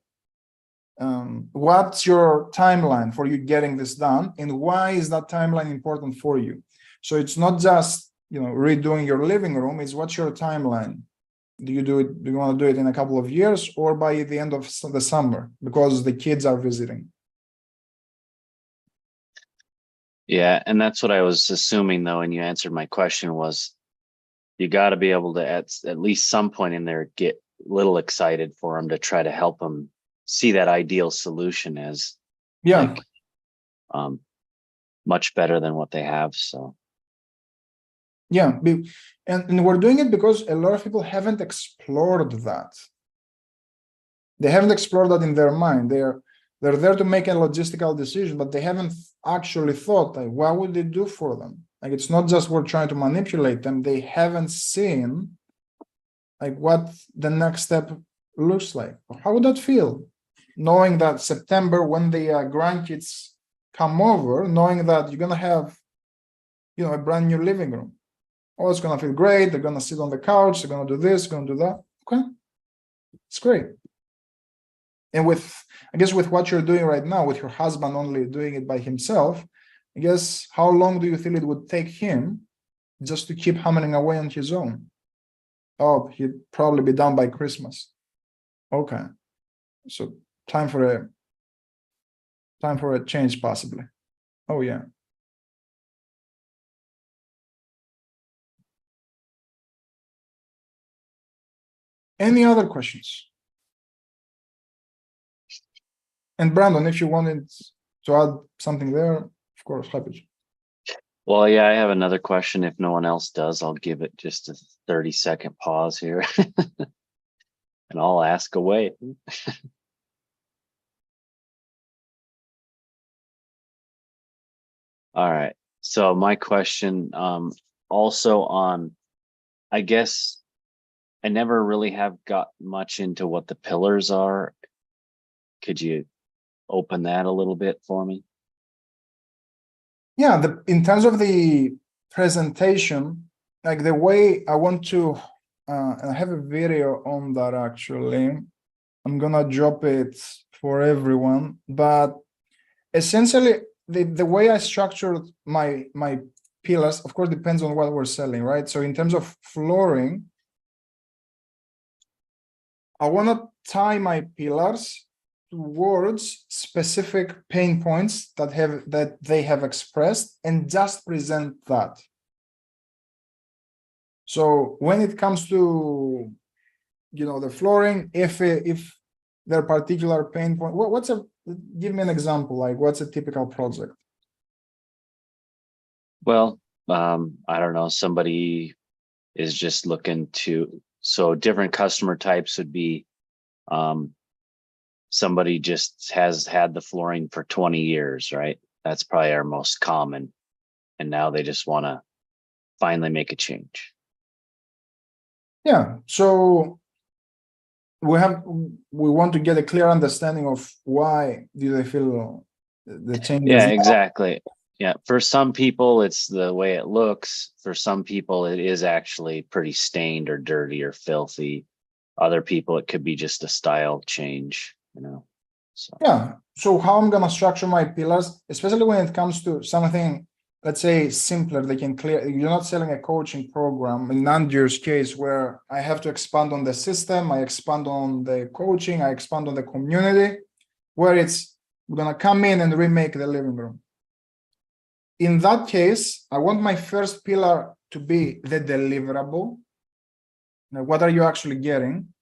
What's your timeline for you getting this done, and why is that timeline important for you? So it's not just redoing your living room. It's what's your timeline? Do you want to do it in a couple of years, or by the end of the summer because the kids are visiting? Yeah, and that's what I was assuming, though, and you answered my question, was you got to be able to at least some point in there get a little excited for them, to try to help them see that ideal solution as much better than what they have. So yeah, and we're doing it because a lot of people haven't explored that. They haven't explored that in their mind. They're there to make a logistical decision, but they haven't actually thought, like, what would it do for them? Like, it's not just we're trying to manipulate them. They haven't seen like what the next step looks like. How would that feel? Knowing that September, when the grandkids come over, knowing that you're going to have, a brand new living room. Oh, it's going to feel great. They're going to sit on the couch. They're going to do this, going to do that. Okay. It's great. And I guess with what you're doing right now, with your husband only doing it by himself, I guess, how long do you feel it would take him just to keep hammering away on his own? Oh, he'd probably be done by Christmas. Okay. So time for a change possibly. Oh yeah. Any other questions? And Brandon, if you wanted to add something there, of course, happy. Well, yeah, I have another question. If no one else does, I'll give it just a 30-second pause here. And I'll ask away. All right. So my question, also on, I guess I never really have got much into what the pillars are. Could you open that a little bit for me? Yeah, in terms of the presentation, like the way I want to, and I have a video on that actually. I'm gonna drop it for everyone, but essentially the way I structured my pillars, of course, depends on what we're selling, right? So in terms of flooring, I want to tie my pillars towards specific pain points that they have expressed and just present that. So when it comes to, you know, the flooring, if their particular pain point, give me an example, like what's a typical project? Well, I don't know, somebody is just looking to, so different customer types would be, somebody just has had the flooring for 20 years, right? That's probably our most common. And now they just want to finally make a change. Yeah, so we want to get a clear understanding of why do they feel the changes. Yeah, exactly. Yeah, for some people it's the way it looks. For some people it is actually pretty stained or dirty or filthy. Other people it could be just a style change, you know. So Yeah, so how I'm gonna structure my pillars, especially when it comes to something, let's say, simpler, they can clear. You're not selling a coaching program in Andrew's case where I have to expand on the system, I expand on the coaching, I expand on the community, where we're gonna come in and remake the living room. In that case, I want my first pillar to be the deliverable. Now, what are you actually getting,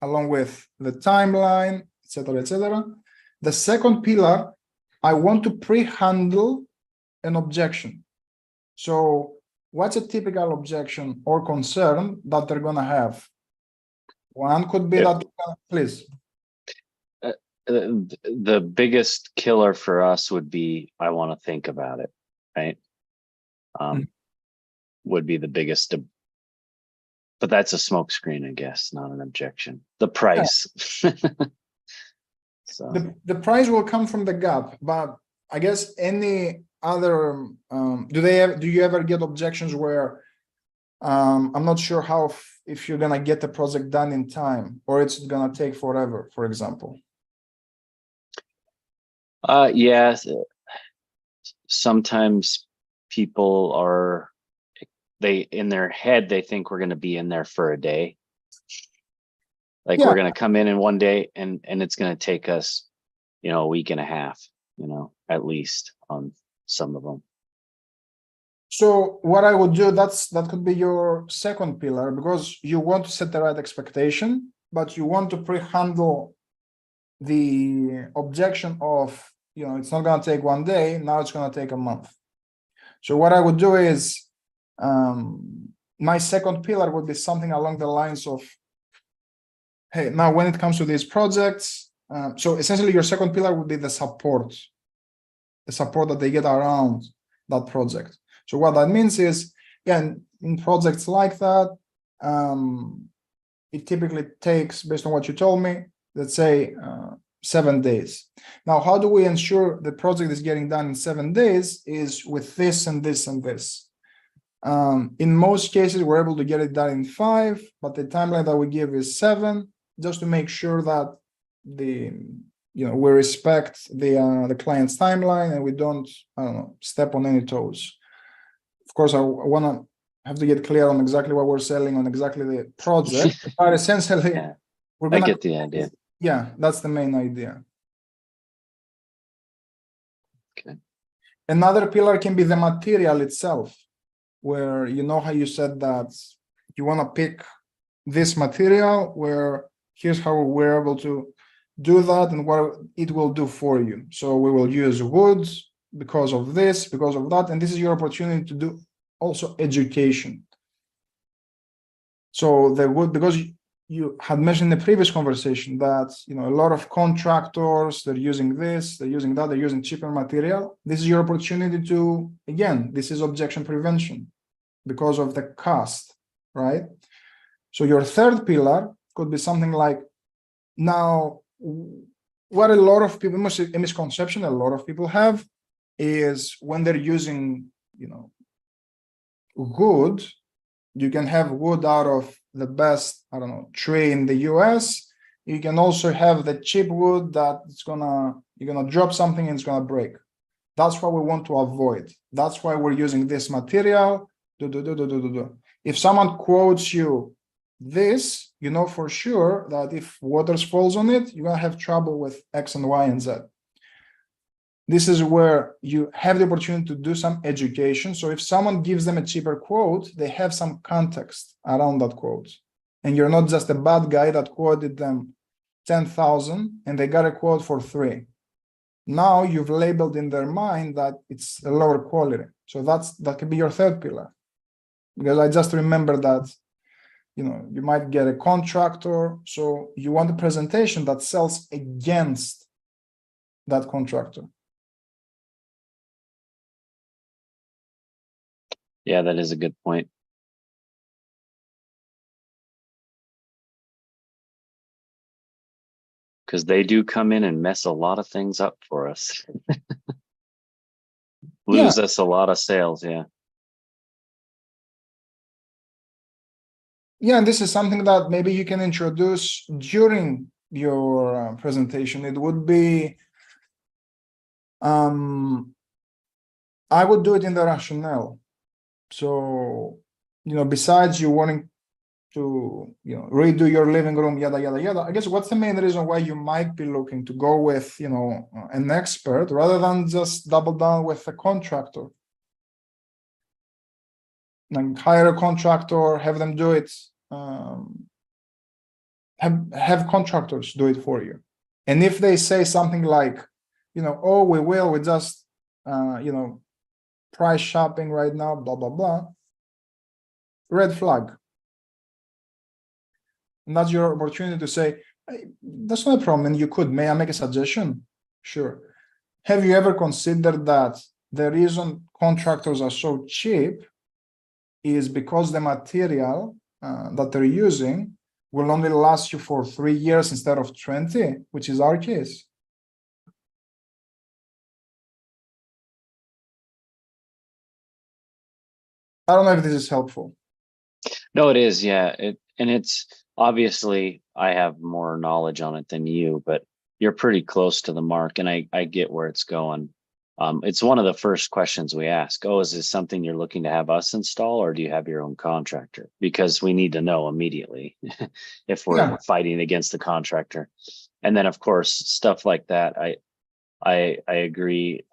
along with the timeline, etc., etc. The second pillar, I want to pre-handle an objection. So what's a typical objection or concern that they're going to have? One could be that, please. the biggest killer for us would be, I want to think about it, right? Would be the biggest, but that's a smoke screen, I guess, not an objection. The price. So The price will come from the gap, but I guess any other, do you ever get objections where I'm not sure if you're gonna get the project done in time or it's gonna take forever, for example? yeah, sometimes people are, in their head they think we're going to be in there for a day, like Yeah. we're going to come in one day and it's going to take us, you know, a week and a half, you know, at least on some of them. So what I would do, that could be your second pillar, because you want to set the right expectation, but you want to pre-handle the objection of, you know, it's not going to take one day, now it's going to take a month. So what I would do is, my second pillar would be something along the lines of, hey, now when it comes to these projects, so essentially your second pillar would be the support that they get around that project. So what that means is, again, in projects like that, it typically takes, based on what you told me, let's say 7 days. Now, how do we ensure the project is getting done in 7 days? Is with this and this and this. In most cases, we're able to get it done in 5, but the timeline that we give is 7, just to make sure that we respect the client's timeline and we don't, I don't know, step on any toes. Of course, I want to have to get clear on exactly what we're selling on exactly the project. But essentially, Yeah, we're I gonna. get the idea. Yeah, that's the main idea. Okay. Another pillar can be the material itself, where you know how you said that you want to pick this material, where here's how we're able to do that and what it will do for you. So we will use wood because of this, because of that, and this is your opportunity to do also education. So the wood, because you had mentioned in the previous conversation that a lot of contractors, they're using this, they're using that, they're using cheaper material. This is your opportunity to, again, this is objection prevention because of the cost, right? So your third pillar could be something like, now, what a lot of people, a misconception a lot of people have is when they're using, wood, you can have wood out of the best, I don't know, tree in the US. You can also have the cheap wood that you're gonna drop something and it's gonna break. That's what we want to avoid. That's why we're using this material. If someone quotes you this, you know for sure that if water falls on it, you're gonna have trouble with X and Y and Z. This is where you have the opportunity to do some education. So if someone gives them a cheaper quote, they have some context around that quote. And you're not just a bad guy that quoted them 10,000 and they got a quote for 3. Now you've labeled in their mind that it's a lower quality. So that could be your third pillar. Because I just remember that, you might get a contractor. So you want a presentation that sells against that contractor. Yeah, that is a good point. Because they do come in and mess a lot of things up for us. Lose us a lot of sales, yeah. Yeah, and this is something that maybe you can introduce during your presentation. It would be, I would do it in the rationale. So, besides you wanting to, redo your living room, yada, yada, yada, I guess what's the main reason why you might be looking to go with, an expert rather than just double down with a contractor? Like hire a contractor, have them do it, have contractors do it for you. And if they say something like, oh, we just, price shopping right now, blah, blah, blah, red flag. And that's your opportunity to say, hey, that's not a problem. And you could, may I make a suggestion? Sure. Have you ever considered that the reason contractors are so cheap is because the material that they're using will only last you for 3 years instead of 20, which is our case. I don't know if this is helpful. No, it is, yeah. It's obviously I have more knowledge on it than you, but you're pretty close to the mark, and I get where it's going. It's one of the first questions we ask. Oh, is this something you're looking to have us install, or do you have your own contractor? Because we need to know immediately if we're fighting against the contractor. And then, of course, stuff like that. I agree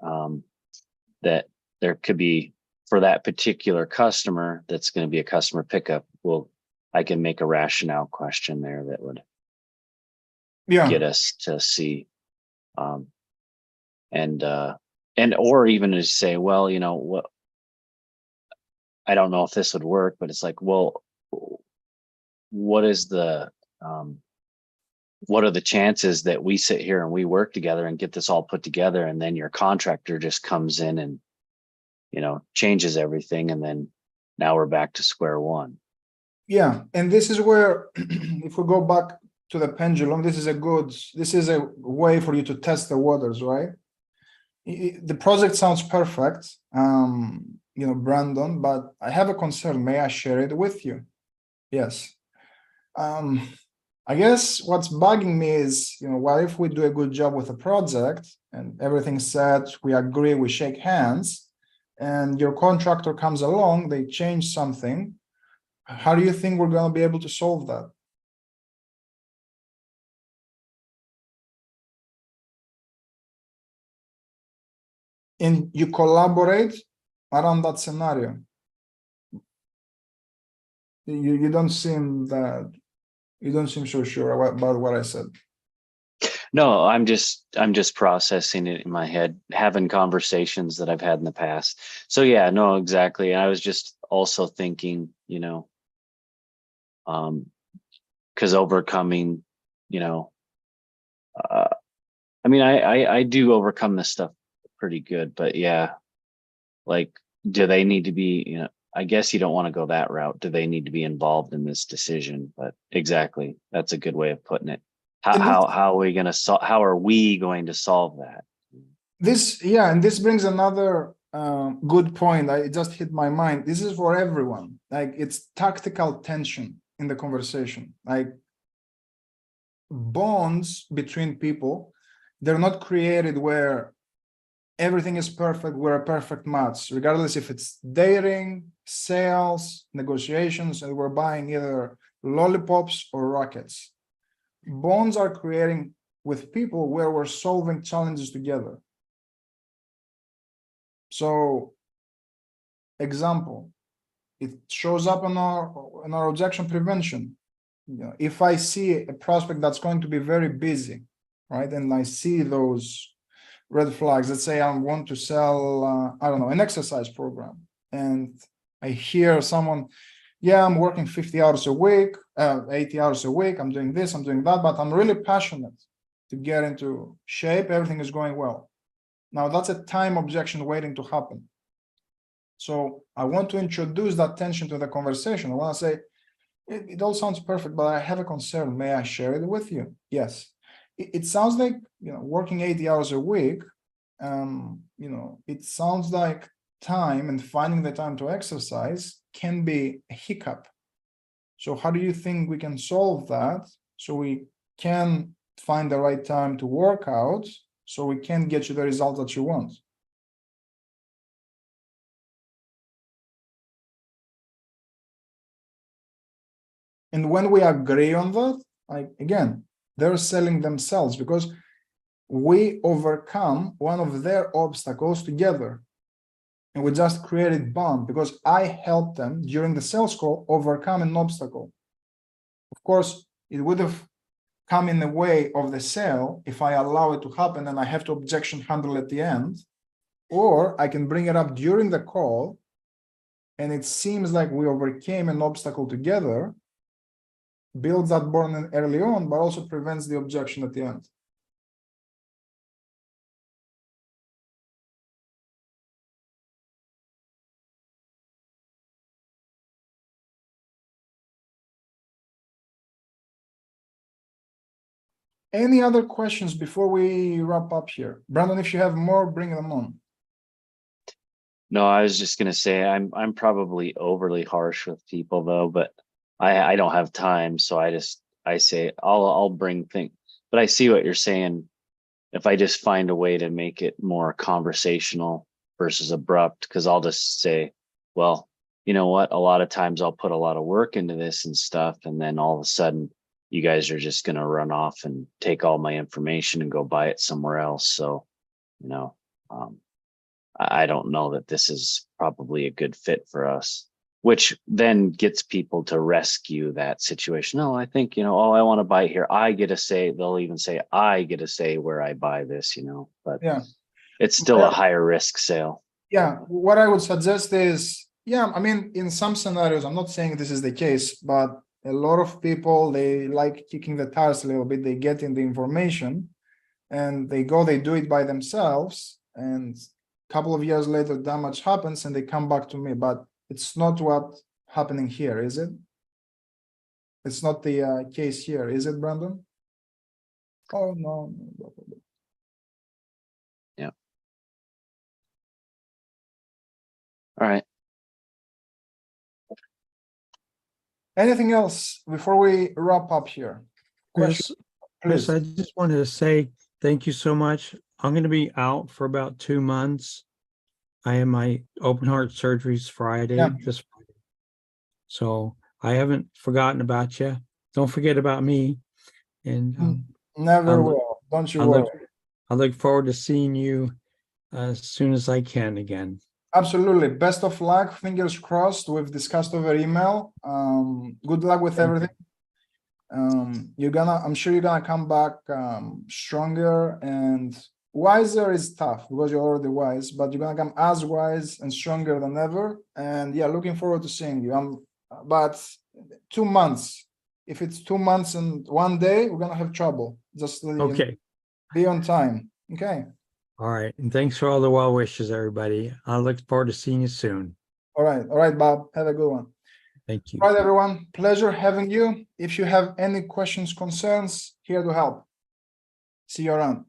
that there could be, for that particular customer, that's going to be a customer pickup. Well, I can make a rationale question there that would get us to see, and or even to say, well, what, I don't know if this would work, but it's like, well, what is the what are the chances that we sit here and we work together and get this all put together, and then your contractor just comes in and changes everything, and then now we're back to square one. Yeah, and this is where, if we go back to the pendulum, this is a way for you to test the waters, right? The project sounds perfect, Brandon, but I have a concern. May I share it with you? Yes. I guess what's bugging me is, what if we do a good job with the project and everything's set, we agree, we shake hands, and your contractor comes along, they change something. How do you think we're going to be able to solve that? And you collaborate around that scenario. You don't seem so sure about what I said. No, I'm just processing it in my head, having conversations that I've had in the past. So yeah, no, exactly. And I was just also thinking, because overcoming, I mean, I do overcome this stuff pretty good, but yeah, like, do they need to be, I guess you don't want to go that route. Do they need to be involved in this decision? But exactly, that's a good way of putting it. How are we going to solve? How are we going to solve that? And this brings another good point. It just hit my mind. This is for everyone. Like, it's tactical tension in the conversation. Like, bonds between people, they're not created where everything is perfect, we're a perfect match, regardless if it's dating, sales, negotiations, and we're buying either lollipops or rockets. Bonds are creating with people where we're solving challenges together. So, example, it shows up in our objection prevention. If I see a prospect that's going to be very busy, right, and I see those red flags, let's say I want to sell, I don't know, an exercise program, and I hear someone, yeah, I'm working 50 hours a week, 80 hours a week, I'm doing this, I'm doing that, but I'm really passionate to get into shape, everything is going well. Now, that's a time objection waiting to happen. So I want to introduce that tension to the conversation. I want to say, it all sounds perfect, but I have a concern. May I share it with you? Yes. It sounds like, working 80 hours a week, it sounds like time and finding the time to exercise can be a hiccup. So how do you think we can solve that so we can find the right time to work out so we can get you the result that you want? And when we agree on that, again, they're selling themselves because we overcome one of their obstacles together. And we just created bond because I helped them during the sales call overcome an obstacle. Of course, it would have come in the way of the sale if I allow it to happen and I have to objection handle at the end, or I can bring it up during the call and it seems like we overcame an obstacle together, builds that bond early on, but also prevents the objection at the end. Any other questions before we wrap up here? Brandon, if you have more, bring them on. No, I was just gonna say I'm probably overly harsh with people though, but I don't have time, so I say I'll bring things. But I see what you're saying. If I just find a way to make it more conversational versus abrupt, because I'll just say, well, you know what? A lot of times I'll put a lot of work into this and stuff, and then all of a sudden you guys are just gonna run off and take all my information and go buy it somewhere else. So, I don't know that this is probably a good fit for us, which then gets people to rescue that situation. No, I think, oh, I want to buy it here. I get to say, they'll even say, I get to say where I buy this, but yeah, it's still a higher risk sale. Yeah, what I would suggest is, I mean, in some scenarios, I'm not saying this is the case, but a lot of people, they like kicking the tires a little bit. They get in the information and they do it by themselves. And a couple of years later, damage happens and they come back to me. But it's not what's happening here, is it? It's not the case here, is it, Brandon? Oh, no. Yeah. All right. Anything else before we wrap up here? Chris, I just wanted to say thank you so much. I'm going to be out for about 2 months. I have my open heart surgeries Friday, Yeah. this Friday. So I haven't forgotten about you. Don't forget about me. And Never I'll- will. Don't you I worry. look forward to seeing you as soon as I can again. Absolutely. Best of luck. Fingers crossed. We've discussed over email. Good luck with Thank you. everything. I'm sure you're gonna come back stronger and wiser. Is tough because you're already wise, but you're gonna come as wise and stronger than ever. And yeah, looking forward to seeing you. But 2 months. If it's 2 months and 1 day, we're gonna have trouble. Just so you know, Okay. be on time. Okay. All right. And thanks for all the well wishes, everybody. I look forward to seeing you soon. All right, Bob. Have a good one. Thank you. All right, everyone. Pleasure having you. If you have any questions, concerns, here to help. See you around.